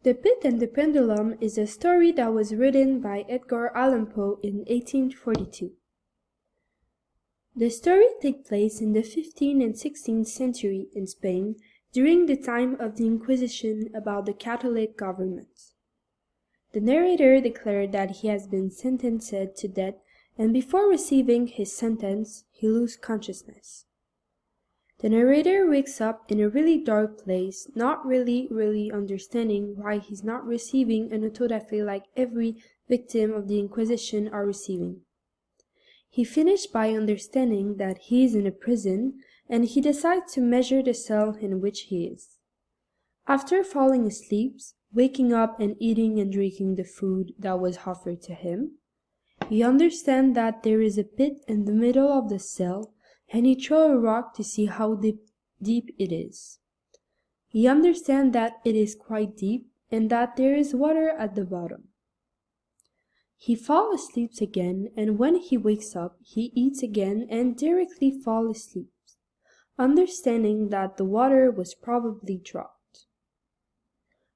The Pit and the Pendulum is a story that was written by Edgar Allan Poe in 1842. The story takes place in the 15th and 16th century in Spain during the time of the Inquisition about the Catholic government. The narrator declared that he has been sentenced to death, and before receiving his sentence, he loses consciousness. The narrator wakes up in a really dark place, not really understanding why he's not receiving an autodafé like every victim of the Inquisition are receiving. He finished by understanding that he is in a prison, and he decides to measure the cell in which he is. After falling asleep, waking up and eating and drinking the food that was offered to him, he understands that there is a pit in the middle of the cell, and he throws a rock to see how deep it is. He understands that it is quite deep and that there is water at the bottom. He falls asleep again, and when he wakes up, he eats again and directly falls asleep, understanding that the water was probably dropped.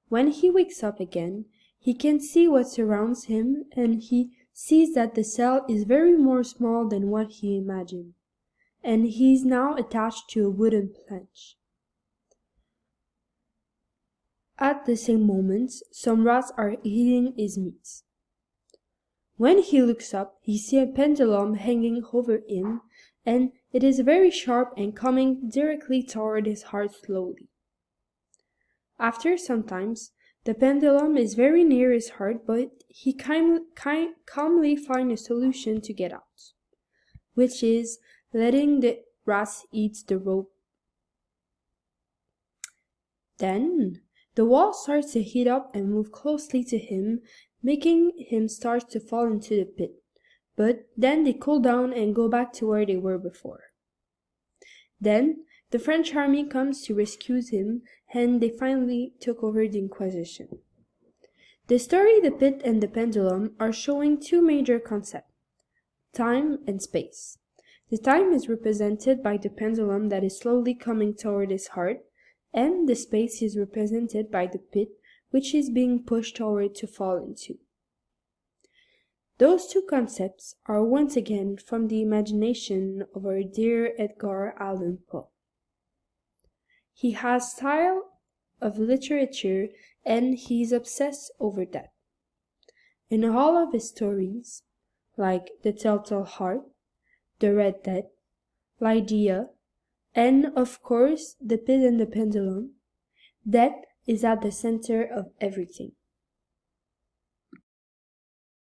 When he wakes up again, he can see what surrounds him, and he sees that the cell is very more small than what he imagined, and he is now attached to a wooden plank. At the same moment, some rats are eating his meat. When he looks up, he sees a pendulum hanging over him, and it is very sharp and coming directly toward his heart slowly. After some time, the pendulum is very near his heart, but he calmly finds a solution to get out, which is letting the rats eat the rope. Then the wall starts to heat up and move closely to him, making him start to fall into the pit, but then they cool down and go back to where they were before. Then the French army comes to rescue him, and they finally took over the Inquisition. The story The Pit and the Pendulum are showing two major concepts, time and space. The time is represented by the pendulum that is slowly coming toward his heart, and the space is represented by the pit, which is being pushed toward to fall into. Those two concepts are once again from the imagination of our dear Edgar Allan Poe. He has style of literature, and he is obsessed over that. In all of his stories, like The Telltale Heart, The Red Death, Lydia, and of course The Pit and the Pendulum, death is at the center of everything.